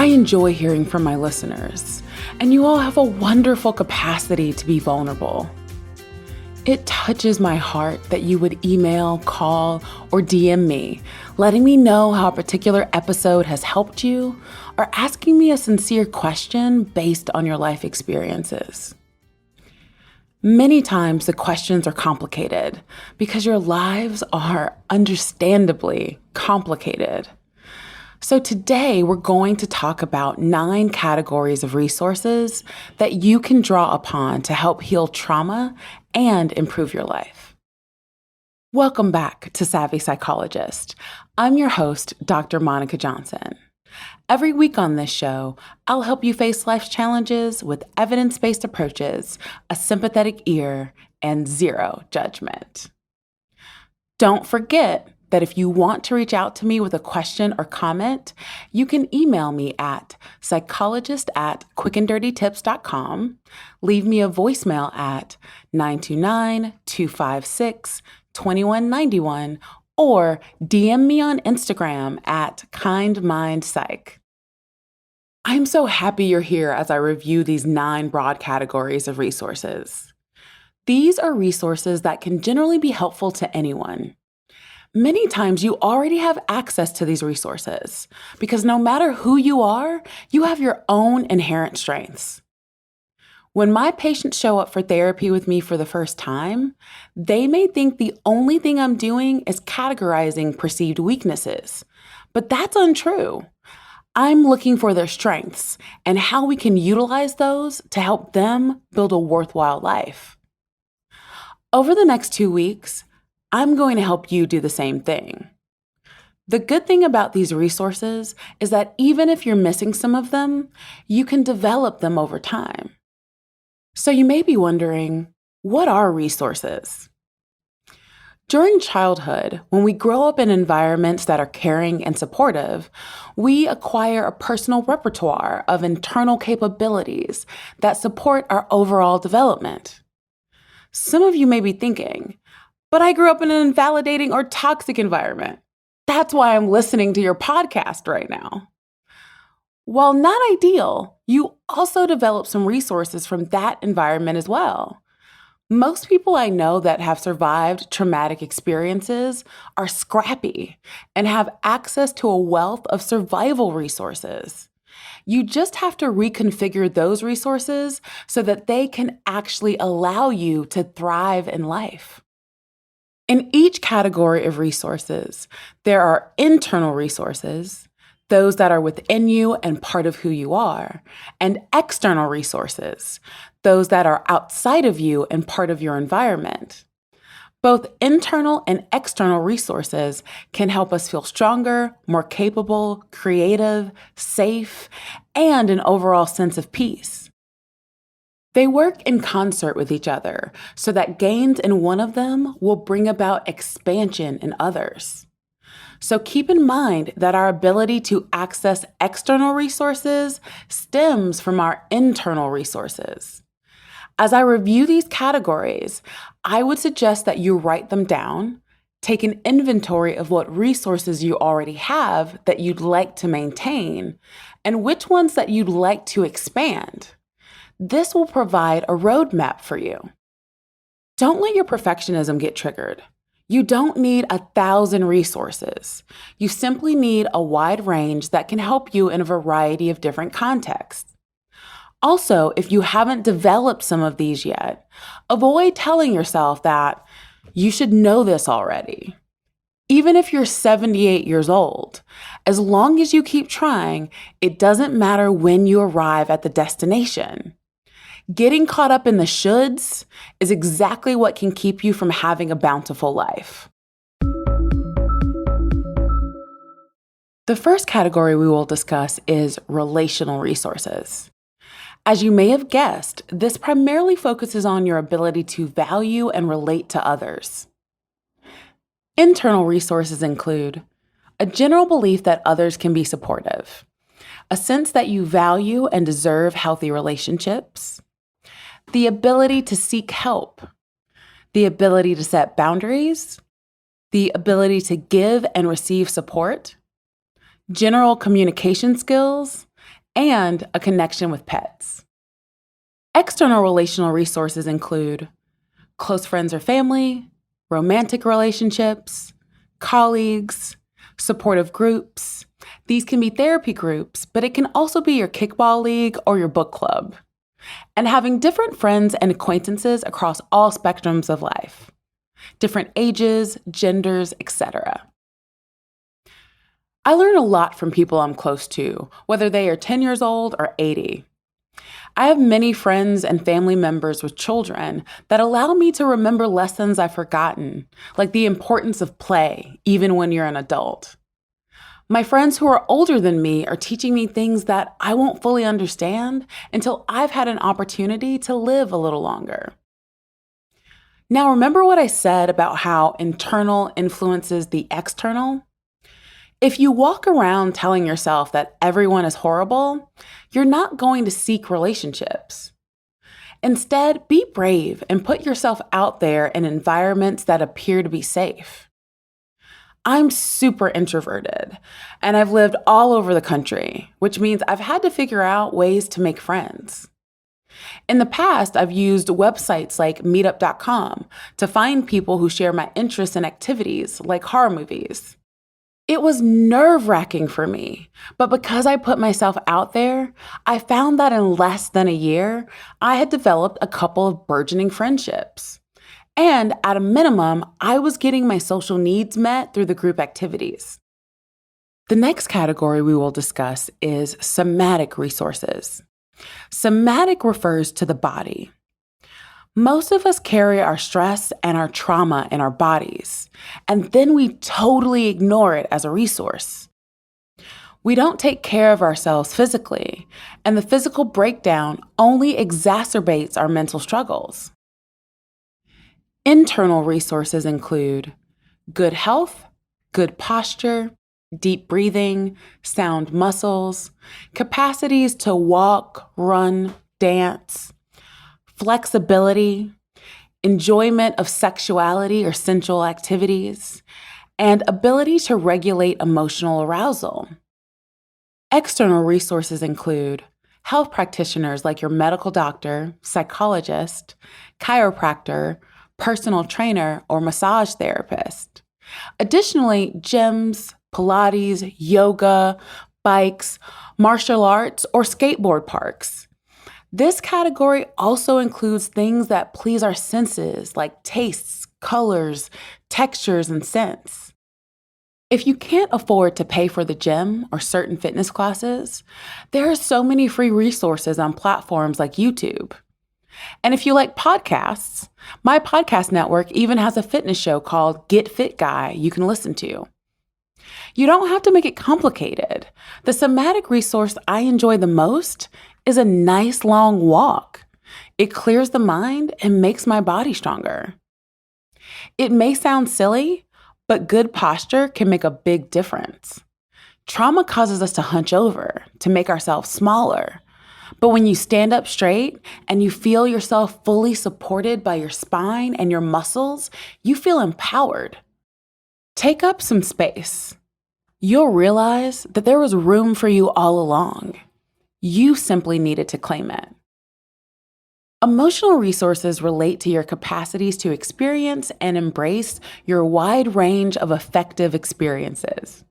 I enjoy hearing from my listeners, and you all have a wonderful capacity to be vulnerable. It touches my heart that you would email, call, or DM me, letting me know how a particular episode has helped you, or asking me a sincere question based on your life experiences. Many times the questions are complicated because your lives are understandably complicated. So today we're going to talk about 9 categories of resources that you can draw upon to help heal trauma and improve your life. Welcome back to Savvy Psychologist. I'm your host, Dr. Monica Johnson. Every week on this show, I'll help you face life's challenges with evidence-based approaches, a sympathetic ear, and zero judgment. Don't forget that if you want to reach out to me with a question or comment, you can email me at psychologist@quickanddirtytips.com, leave me a voicemail at 929-256-2191, or DM me on Instagram at kindmindpsych. I'm so happy you're here as I review these 9 broad categories of resources. These are resources that can generally be helpful to anyone. Many times you already have access to these resources because no matter who you are, you have your own inherent strengths. When my patients show up for therapy with me for the first time, they may think the only thing I'm doing is categorizing perceived weaknesses, but that's untrue. I'm looking for their strengths and how we can utilize those to help them build a worthwhile life. Over the next 2 weeks, I'm going to help you do the same thing. The good thing about these resources is that even if you're missing some of them, you can develop them over time. So you may be wondering, what are resources? During childhood, when we grow up in environments that are caring and supportive, we acquire a personal repertoire of internal capabilities that support our overall development. Some of you may be thinking, but I grew up in an invalidating or toxic environment. That's why I'm listening to your podcast right now. While not ideal, you also develop some resources from that environment as well. Most people I know that have survived traumatic experiences are scrappy and have access to a wealth of survival resources. You just have to reconfigure those resources so that they can actually allow you to thrive in life. In each category of resources, there are internal resources, those that are within you and part of who you are, and external resources, those that are outside of you and part of your environment. Both internal and external resources can help us feel stronger, more capable, creative, safe, and an overall sense of peace. They work in concert with each other so that gains in one of them will bring about expansion in others. So keep in mind that our ability to access external resources stems from our internal resources. As I review these categories, I would suggest that you write them down, take an inventory of what resources you already have that you'd like to maintain, and which ones that you'd like to expand. This will provide a roadmap for you. Don't let your perfectionism get triggered. You don't need 1,000 resources. You simply need a wide range that can help you in a variety of different contexts. Also, if you haven't developed some of these yet, avoid telling yourself that you should know this already. Even if you're 78 years old, as long as you keep trying, it doesn't matter when you arrive at the destination. Getting caught up in the shoulds is exactly what can keep you from having a bountiful life. The first category we will discuss is relational resources. As you may have guessed, this primarily focuses on your ability to value and relate to others. Internal resources include a general belief that others can be supportive, a sense that you value and deserve healthy relationships, the ability to seek help, the ability to set boundaries, the ability to give and receive support, general communication skills, and a connection with pets. External relational resources include close friends or family, romantic relationships, colleagues, supportive groups. These can be therapy groups, but it can also be your kickball league or your book club. And having different friends and acquaintances across all spectrums of life, different ages, genders, etc. I learn a lot from people I'm close to, whether they are 10 years old or 80. I have many friends and family members with children that allow me to remember lessons I've forgotten, like the importance of play, even when you're an adult. My friends who are older than me are teaching me things that I won't fully understand until I've had an opportunity to live a little longer. Now, remember what I said about how internal influences the external? If you walk around telling yourself that everyone is horrible, you're not going to seek relationships. Instead, be brave and put yourself out there in environments that appear to be safe. I'm super introverted, and I've lived all over the country, which means I've had to figure out ways to make friends. In the past, I've used websites like meetup.com to find people who share my interests in activities like horror movies. It was nerve-wracking for me, but because I put myself out there, I found that in less than a year, I had developed a couple of burgeoning friendships. And at a minimum, I was getting my social needs met through the group activities. The next category we will discuss is somatic resources. Somatic refers to the body. Most of us carry our stress and our trauma in our bodies, and then we totally ignore it as a resource. We don't take care of ourselves physically, and the physical breakdown only exacerbates our mental struggles. Internal resources include good health, good posture, deep breathing, sound muscles, capacities to walk, run, dance, flexibility, enjoyment of sexuality or sensual activities, and ability to regulate emotional arousal. External resources include health practitioners like your medical doctor, psychologist, chiropractor, personal trainer, or massage therapist. Additionally, gyms, Pilates, yoga, bikes, martial arts, or skateboard parks. This category also includes things that please our senses like tastes, colors, textures, and scents. If you can't afford to pay for the gym or certain fitness classes, there are so many free resources on platforms like YouTube. And if you like podcasts, my podcast network even has a fitness show called Get Fit Guy you can listen to. You don't have to make it complicated. The somatic resource I enjoy the most is a nice long walk. It clears the mind and makes my body stronger. It may sound silly, but good posture can make a big difference. Trauma causes us to hunch over, to make ourselves smaller. But when you stand up straight and you feel yourself fully supported by your spine and your muscles, you feel empowered. Take up some space. You'll realize that there was room for you all along. You simply needed to claim it. Emotional resources relate to your capacities to experience and embrace your wide range of affective experiences.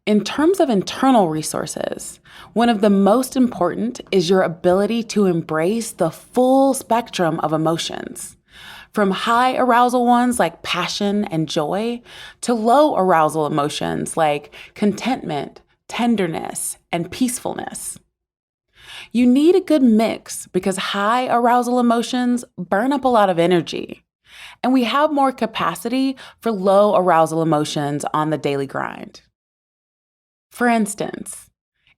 In terms of internal resources, one of the most important is your ability to embrace the full spectrum of emotions, from high arousal ones like passion and joy to low arousal emotions like contentment, tenderness, and peacefulness. You need a good mix because high arousal emotions burn up a lot of energy, and we have more capacity for low arousal emotions on the daily grind. For instance,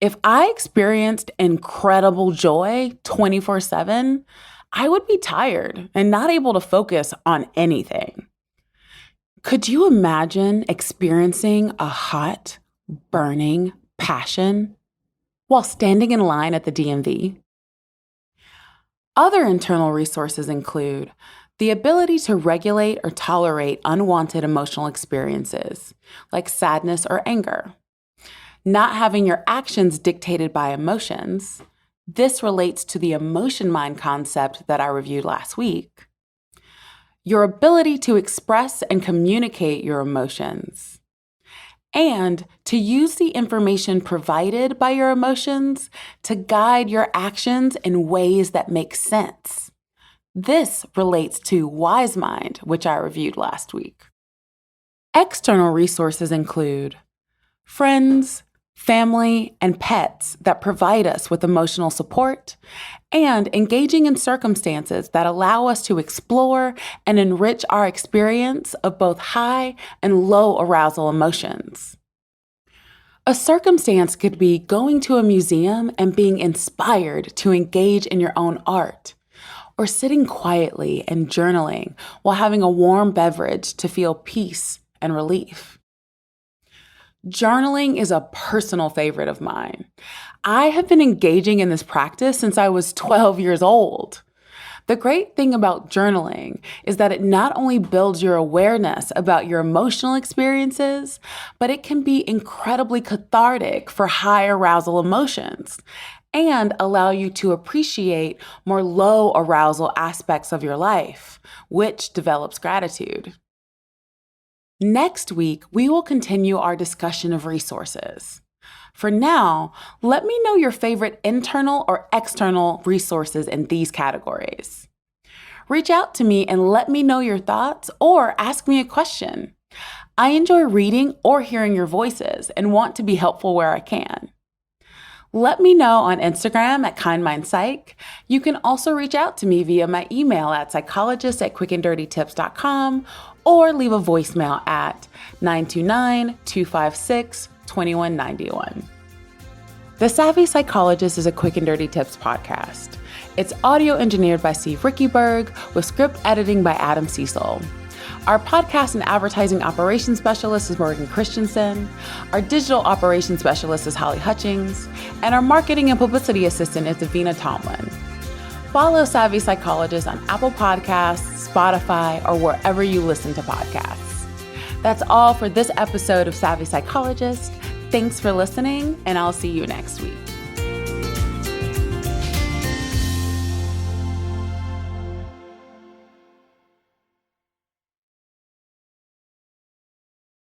if I experienced incredible joy 24/7, I would be tired and not able to focus on anything. Could you imagine experiencing a hot, burning passion while standing in line at the DMV? Other internal resources include the ability to regulate or tolerate unwanted emotional experiences, like sadness or anger. not having your actions dictated by emotions. This relates to the emotion mind concept that I reviewed last week. Your ability to express and communicate your emotions. And to use the information provided by your emotions to guide your actions in ways that make sense. This relates to wise mind, which I reviewed last week. External resources include friends, family, and pets that provide us with emotional support, and engaging in circumstances that allow us to explore and enrich our experience of both high and low arousal emotions. A circumstance could be going to a museum and being inspired to engage in your own art, or sitting quietly and journaling while having a warm beverage to feel peace and relief. Journaling is a personal favorite of mine. I have been engaging in this practice since I was 12 years old. The great thing about journaling is that it not only builds your awareness about your emotional experiences, but it can be incredibly cathartic for high arousal emotions and allow you to appreciate more low arousal aspects of your life, which develops gratitude. Next week, we will continue our discussion of resources. For now, let me know your favorite internal or external resources in these categories. Reach out to me and let me know your thoughts or ask me a question. I enjoy reading or hearing your voices and want to be helpful where I can. Let me know on Instagram at KindMindPsych. You can also reach out to me via my email at psychologist@quickanddirtytips.com or leave a voicemail at 929-256-2191. The Savvy Psychologist is a Quick and Dirty Tips podcast. It's audio engineered by Steve Rickyberg with script editing by Adam Cecil. Our podcast and advertising operations specialist is Morgan Christensen. Our digital operations specialist is Holly Hutchings. And our marketing and publicity assistant is Davina Tomlin. Follow Savvy Psychologist on Apple Podcasts, Spotify, or wherever you listen to podcasts. That's all for this episode of Savvy Psychologist. Thanks for listening, and I'll see you next week.